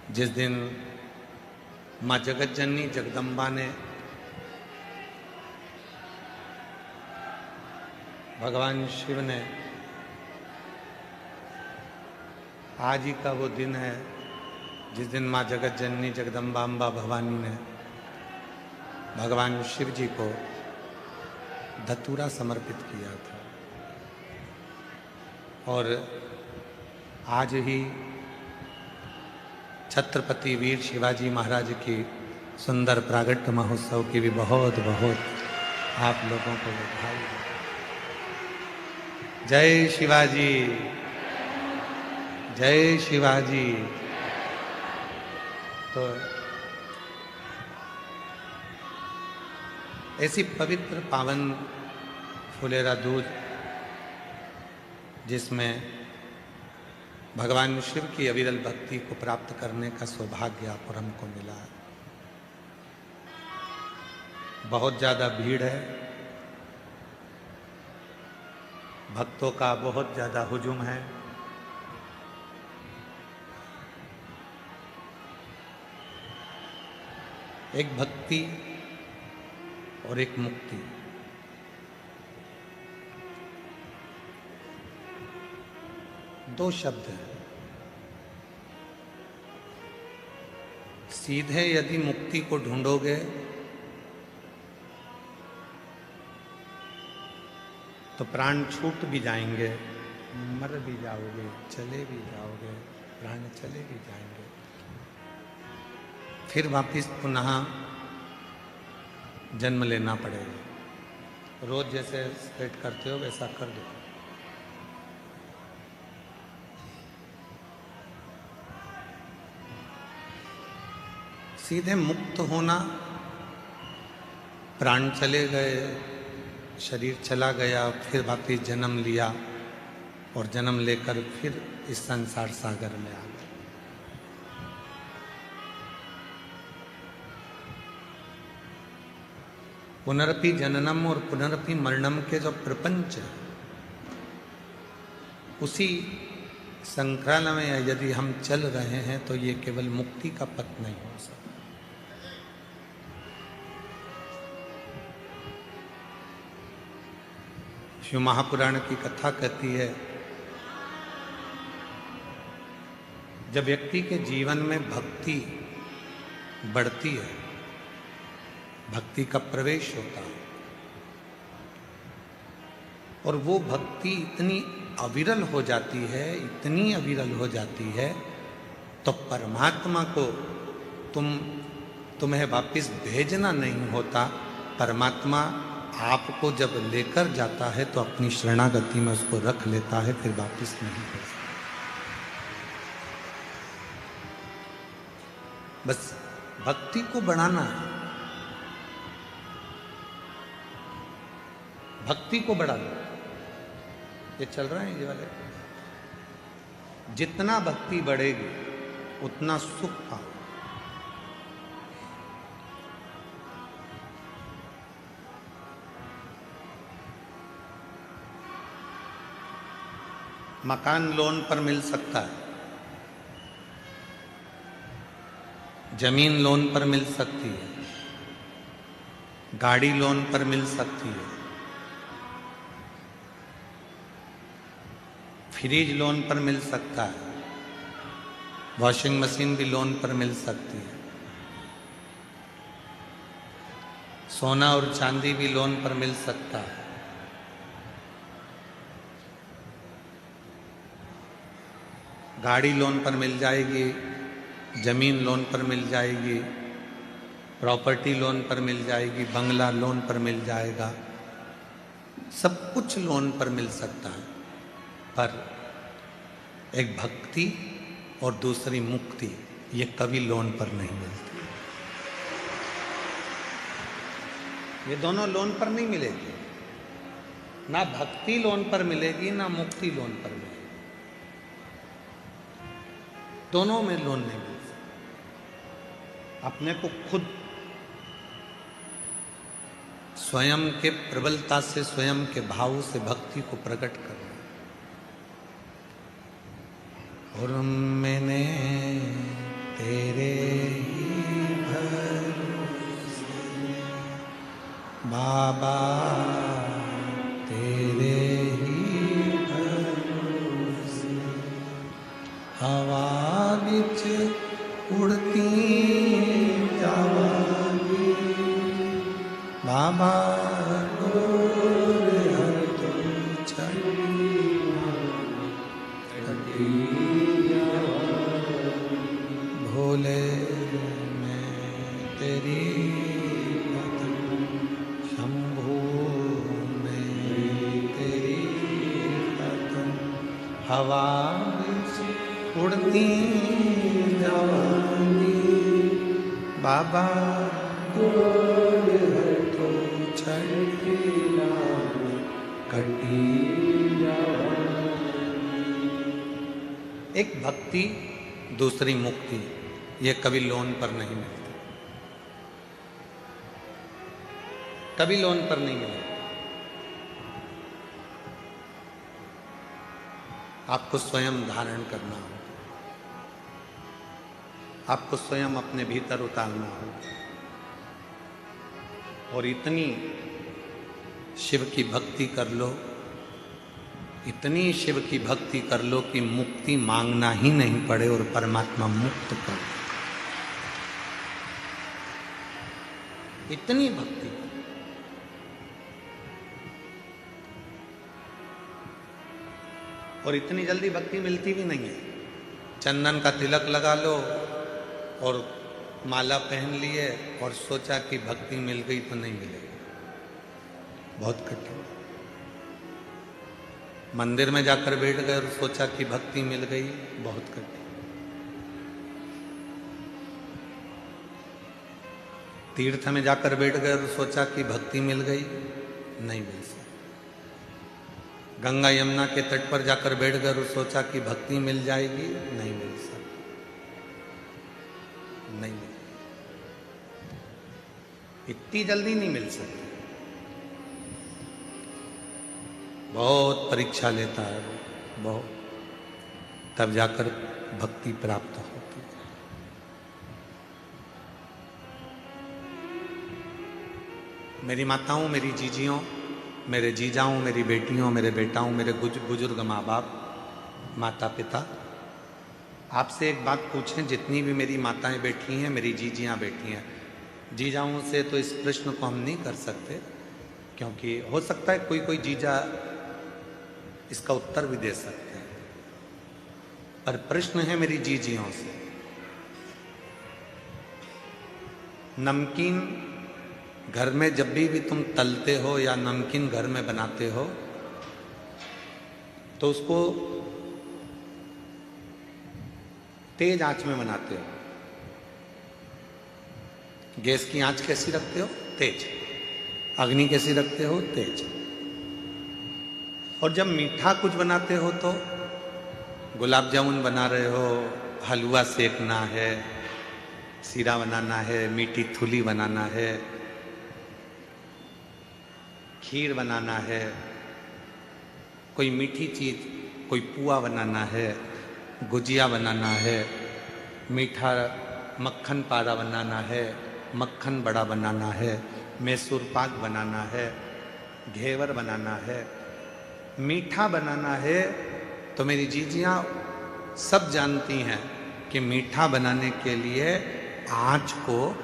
जिस दिन माँ जगत जननी जगदम्बा ने भगवान शिव ने, आज ही का वो दिन है जिस दिन माँ जगत जननी जगदम्बा अम्बा भवानी ने भगवान शिव जी को धतूरा समर्पित किया था। और आज ही छत्रपति वीर शिवाजी महाराज की सुंदर प्रागट्य महोत्सव की भी बहुत बहुत आप लोगों को बधाई। जय शिवाजी, जय शिवाजी। तो ऐसी पवित्र पावन फुलेरा दूज जिसमें भगवान शिव की अविरल भक्ति को प्राप्त करने का सौभाग्य आप और हमको मिला है। बहुत ज़्यादा भीड़ है, भक्तों का बहुत ज़्यादा हुजूम है। एक भक्ति और एक मुक्ति, दो शब्द हैं। सीधे यदि मुक्ति को ढूंढोगे तो प्राण छूट भी जाएंगे, मर भी जाओगे, चले भी जाओगे, प्राण चले भी जाएंगे। फिर वापिस पुनः जन्म लेना पड़ेगा। रोज जैसे सेट करते हो वैसा कर दो। सीधे मुक्त होना, प्राण चले गए, शरीर चला गया, फिर वापिस जन्म लिया और जन्म लेकर फिर इस संसार सागर में आ गए। पुनरपि जननम और पुनरपि मरणम के जो प्रपंच है, उसी संक्रांत में यदि हम चल रहे हैं तो ये केवल मुक्ति का पथ नहीं हो सकता। शिव महापुराण की कथा कहती है, जब व्यक्ति के जीवन में भक्ति बढ़ती है, भक्ति का प्रवेश होता है और वो भक्ति इतनी अविरल हो जाती है, इतनी अविरल हो जाती है, तो परमात्मा को तुम्हें वापिस भेजना नहीं होता। परमात्मा आपको जब लेकर जाता है तो अपनी शरणागति में उसको रख लेता है, फिर वापिस नहीं भेजता। बस भक्ति को बढ़ाना है, भक्ति को बढ़ाना। ये चल रहा है ये वाले, जितना भक्ति बढ़ेगी उतना सुख पाओ। मकान लोन पर मिल सकता है, जमीन लोन पर मिल सकती है, गाड़ी लोन पर मिल सकती है, फ्रिज लोन पर मिल सकता है, वॉशिंग मशीन भी लोन पर मिल सकती है, सोना और चांदी भी लोन पर मिल सकता है। गाड़ी लोन पर मिल जाएगी, जमीन लोन पर मिल जाएगी, प्रॉपर्टी लोन पर मिल जाएगी, बंगला लोन पर मिल जाएगा, सब कुछ लोन पर मिल सकता है। पर एक भक्ति और दूसरी मुक्ति, ये कभी लोन पर नहीं मिलती। ये दोनों लोन पर नहीं मिलेगी, ना भक्ति लोन पर मिलेगी, ना मुक्ति लोन पर मिलेगी। दोनों में लोन नहीं मिल सकता। अपने को खुद स्वयं के प्रबलता से, स्वयं के भाव से भक्ति को प्रकट करना। और मैंने ते बिच उड़ती जावांगी, बाबा डोर हर तो चढ़ी भोले मैं तेरी कदम, शंभू मैं तेरी कदम, हवा बिच उड़ती जावांगी, बाबा डोर हर तो चढ़ी कटी। एक भक्ति दूसरी मुक्ति, ये कभी लोन पर नहीं मिलती, कभी लोन पर नहीं मिलेगी। आपको स्वयं धारण करना हो, आपको स्वयं अपने भीतर उतारना हो, और इतनी शिव की भक्ति कर लो, इतनी शिव की भक्ति कर लो कि मुक्ति मांगना ही नहीं पड़े और परमात्मा मुक्त कर दे। इतनी भक्ति, और इतनी जल्दी भक्ति मिलती भी नहीं है। चंदन का तिलक लगा लो और माला पहन लिए और सोचा कि भक्ति मिल गई, तो नहीं मिलेगी, बहुत कठिन। मंदिर में जाकर बैठ गए और सोचा कि भक्ति मिल गई, बहुत कठिन। तीर्थ में जाकर बैठ गए और सोचा कि भक्ति मिल गई, नहीं मिल सकती। गंगा यमुना के तट पर जाकर बैठ गए और सोचा कि भक्ति मिल जाएगी, नहीं मिल सकती, नहीं मिल, इतनी जल्दी नहीं मिल सकती। बहुत परीक्षा लेता है बहुत, तब जाकर भक्ति प्राप्त होती है। मेरी माताओं, मेरी जीजियों, मेरे जीजाओं, मेरी बेटियों, मेरे बेटाओं, मेरे बुजुर्ग माँ बाप, माता पिता, आपसे एक बात पूछें। जितनी भी मेरी माताएं बैठी हैं, मेरी जीजियाँ बैठी हैं, जीजाओं से तो इस प्रश्न को हम नहीं कर सकते, क्योंकि हो सकता है कोई कोई जीजा इसका उत्तर भी दे सकते हैं, पर प्रश्न है मेरी जीजियों से। नमकीन घर में जब भी तुम तलते हो या नमकीन घर में बनाते हो, तो उसको तेज आंच में बनाते हो। गैस की आंच कैसी रखते हो? तेज। अग्नि कैसी रखते हो? तेज। और जब मीठा कुछ बनाते हो तो गुलाब जामुन बना रहे हो, हलवा सेकना है, सीरा बनाना है, मीठी थुली बनाना है, खीर बनाना है, कोई मीठी चीज, कोई पुआ बनाना है, गुजिया बनाना है, मीठा मक्खन पारा बनाना है, मक्खन बड़ा बनाना है, मैसूर पाक बनाना है, घेवर बनाना है, मीठा बनाना है, तो मेरी जीजियाँ सब जानती हैं कि मीठा बनाने के लिए आँच को,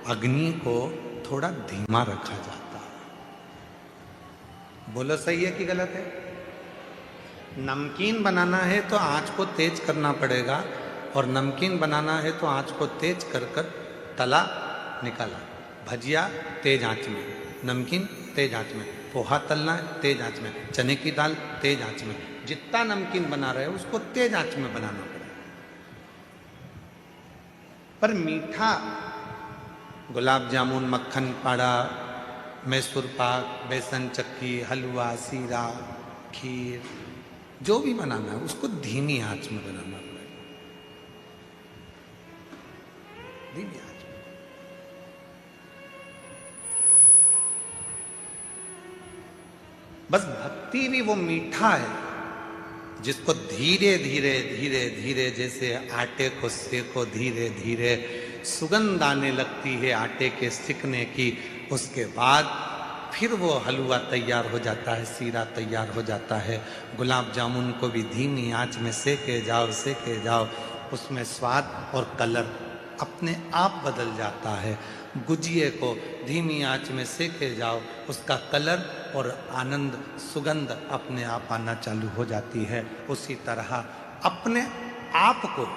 अग्नि को थोड़ा धीमा रखा जाता है। बोलो सही है कि गलत है? नमकीन बनाना है तो आँच को तेज करना पड़ेगा, और नमकीन बनाना है तो आँच को तेज कर कर तला निकाला। भजिया तेज आँच में, नमकीन तेज आँच में, पोहा तलना है तेज आंच में, चने की दाल तेज आंच में, जितना नमकीन बना रहे हो उसको तेज आंच में बनाना पड़ेगा। पर मीठा, गुलाब जामुन, मक्खन पाड़ा, मैसूर पाक, बेसन चक्की, हलवा, सीरा, खीर, जो भी बनाना है उसको धीमी आंच में बनाना पड़ेगा, धीमी आंच। बस भक्ति भी वो मीठा है जिसको धीरे धीरे धीरे धीरे, जैसे आटे को सेको धीरे धीरे, सुगंध आने लगती है आटे के सिकने की, उसके बाद फिर वो हलवा तैयार हो जाता है, सीरा तैयार हो जाता है। गुलाब जामुन को भी धीमी आंच में सेके जाओ उसमें स्वाद और कलर अपने आप बदल जाता है। गुजिए को धीमी आंच में सेके जाओ, उसका कलर और आनंद सुगंध अपने आप आना चालू हो जाती है। उसी तरह अपने आप को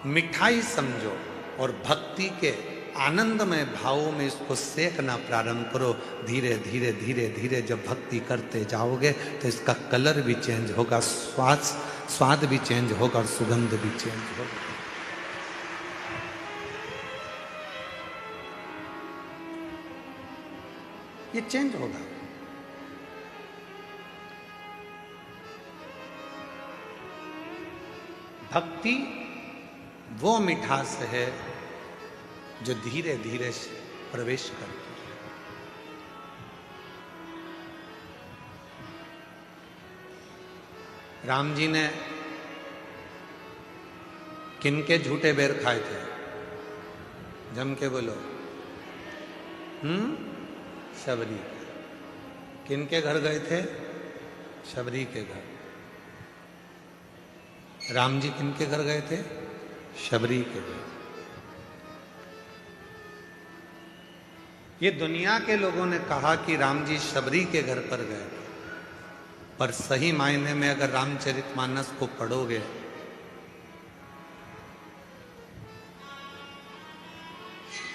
मिठाई समझो और भक्ति के आनंदमय भावों में इसको सेकना प्रारंभ करो। धीरे धीरे धीरे धीरे जब भक्ति करते जाओगे तो इसका कलर भी चेंज होगा, स्वाद भी चेंज होगा और सुगंध भी चेंज होगा। ये चेंज होगा। भक्ति वो मिठास है जो धीरे धीरे प्रवेश करती है। राम जी ने किनके झूठे बेर खाए थे? जम के बोलो। शबरी। किनके घर गए थे? शबरी के घर। राम जी किनके घर गए थे? शबरी के घर। ये दुनिया के लोगों ने कहा कि राम जी शबरी के घर पर गए थे, पर सही मायने में अगर रामचरितमानस को पढ़ोगे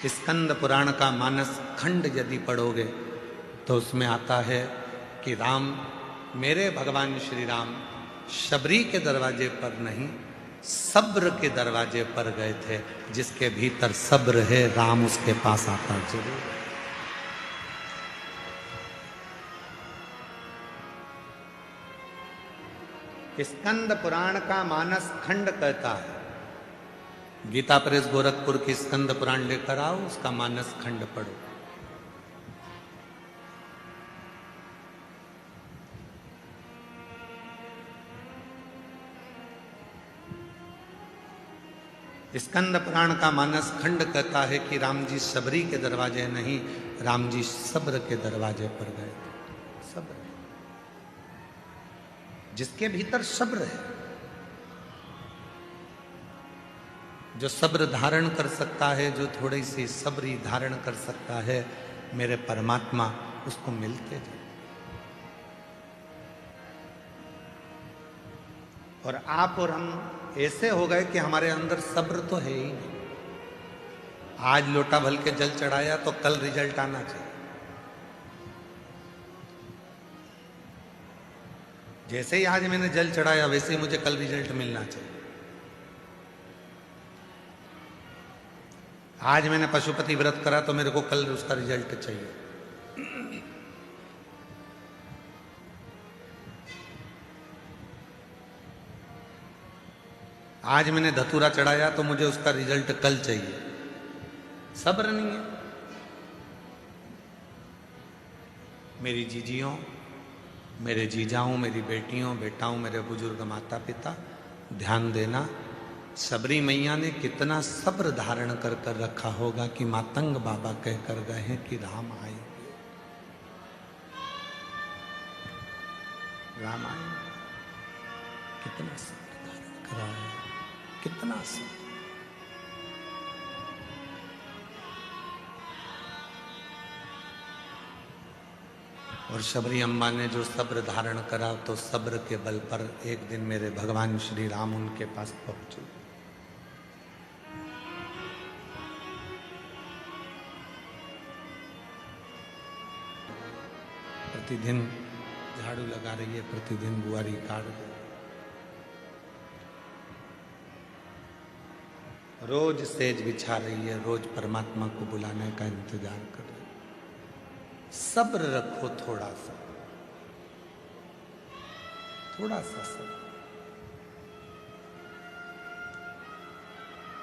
स्कंद पुराण का मानस खंड यदि पढ़ोगे तो उसमें आता है कि राम, मेरे भगवान श्री राम शबरी के दरवाजे पर नहीं, सब्र के दरवाजे पर गए थे। जिसके भीतर सब्र है, राम उसके पास आता जरूर। स्कंद पुराण का मानस खंड कहता है, गीता प्रेस गोरखपुर की स्कंद पुराण लेकर आओ, उसका मानस खंड पढ़ो। स्कंद पुराण का मानस खंड कहता है कि राम जी शबरी के दरवाजे नहीं, राम जी सब्र के दरवाजे पर गए थे। सब्र, जिसके भीतर सब्र है, जो सब्र धारण कर सकता है, जो थोड़ी सी सब्री धारण कर सकता है, मेरे परमात्मा उसको मिलते जाए। और आप और हम ऐसे हो गए कि हमारे अंदर सब्र तो है ही नहीं। आज लोटा भर के जल चढ़ाया तो कल रिजल्ट आना चाहिए। जैसे ही आज मैंने जल चढ़ाया वैसे ही मुझे कल रिजल्ट मिलना चाहिए। आज मैंने पशुपति व्रत करा तो मेरे को कल उसका रिजल्ट चाहिए। आज मैंने धतूरा चढ़ाया तो मुझे उसका रिजल्ट कल चाहिए। सब्र नहीं है। मेरी जीजियों, मेरे जीजाओं, मेरी बेटियों, बेटाओं, मेरे बुजुर्ग माता पिता, ध्यान देना, सबरी मैया ने कितना सब्र धारण कर कर रखा होगा कि मातंग बाबा कहकर गए हैं कि राम आएंगे, राम आएंगे। कितना सब्र धारण करा है, कितना सब्र। और शबरी अम्मा ने जो सब्र धारण करा, तो सब्र के बल पर एक दिन मेरे भगवान श्री राम उनके पास पहुंचे। प्रतिदिन झाड़ू लगा रही है, प्रतिदिन बुआरी काट रही है, रोज सेज बिछा रही है, रोज परमात्मा को बुलाने का इंतजार कर रही है। सब्र रखो, थोड़ा सा, थोड़ा सा सब्र।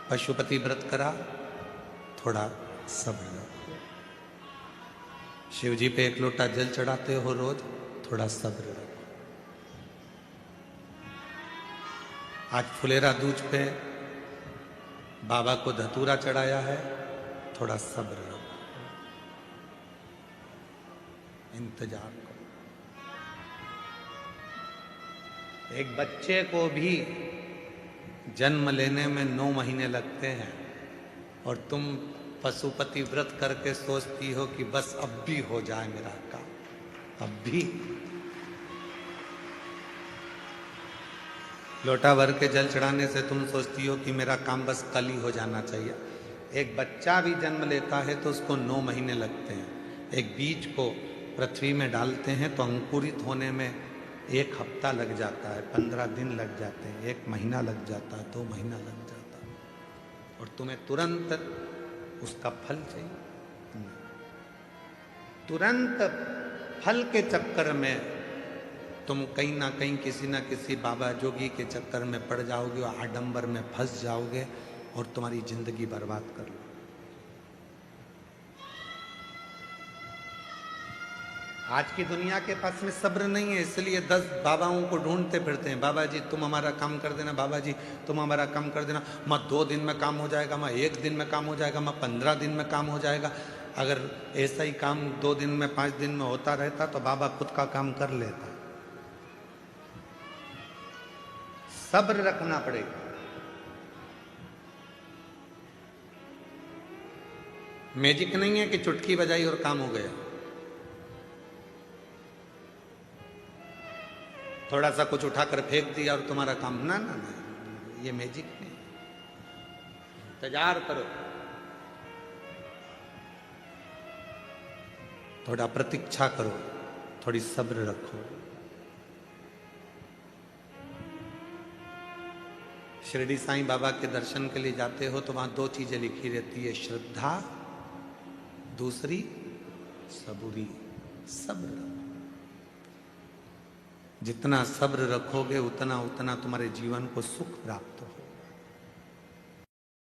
पशुपति व्रत करा, थोड़ा सब्र रखो। शिव जी पे एक लोटा जल चढ़ाते हो रोज, थोड़ा सब्र रखो। आज फुलेरा दूज पे बाबा को धतूरा चढ़ाया है, थोड़ा सब्र रखो, इंतजार करो। एक बच्चे को भी जन्म लेने में 9 महीने लगते हैं और तुम पशुपति व्रत करके सोचती हो कि बस अब भी हो जाए मेरा काम, अब भी। लोटा भर के जल चढ़ाने से तुम सोचती हो कि मेरा काम बस कल ही हो जाना चाहिए। एक बच्चा भी जन्म लेता है तो उसको 9 महीने लगते हैं। एक बीज को पृथ्वी में डालते हैं तो अंकुरित होने में 1 हफ्ता लग जाता है, 15 दिन लग जाते हैं, 1 महीना लग जाता है, 2 महीना लग जाता है, और तुम्हें तुरंत उसका फल चाहिए। तुरंत फल के चक्कर में तुम कहीं ना कहीं किसी ना किसी बाबा जोगी के चक्कर में पड़ जाओगे और आडंबर में फंस जाओगे और तुम्हारी जिंदगी बर्बाद कर लो। आज की दुनिया के पास में सब्र नहीं है, इसलिए 10 बाबाओं को ढूंढते फिरते हैं। बाबा जी तुम हमारा काम कर देना, बाबा जी तुम हमारा काम कर देना। मैं 2 दिन में काम हो जाएगा, मैं 1 दिन में काम हो जाएगा, मैं 15 दिन में काम हो जाएगा। अगर ऐसा ही काम 2 दिन में 5 दिन में होता रहता तो बाबा खुद का काम कर लेता। सब्र रखना पड़ेगा। मैजिक नहीं है कि चुटकी बजाई और काम हो गया। थोड़ा सा कुछ उठाकर फेंक दिया और तुम्हारा काम, ना ना ना, ये मैजिक नहीं। इंतजार करो, थोड़ा प्रतीक्षा करो, थोड़ी सब्र रखो। शिरडी साईं बाबा के दर्शन के लिए जाते हो तो वहां 2 चीजें लिखी रहती है, श्रद्धा, दूसरी सबूरी, सब्र। जितना सब्र रखोगे उतना उतना तुम्हारे जीवन को सुख प्राप्त हो।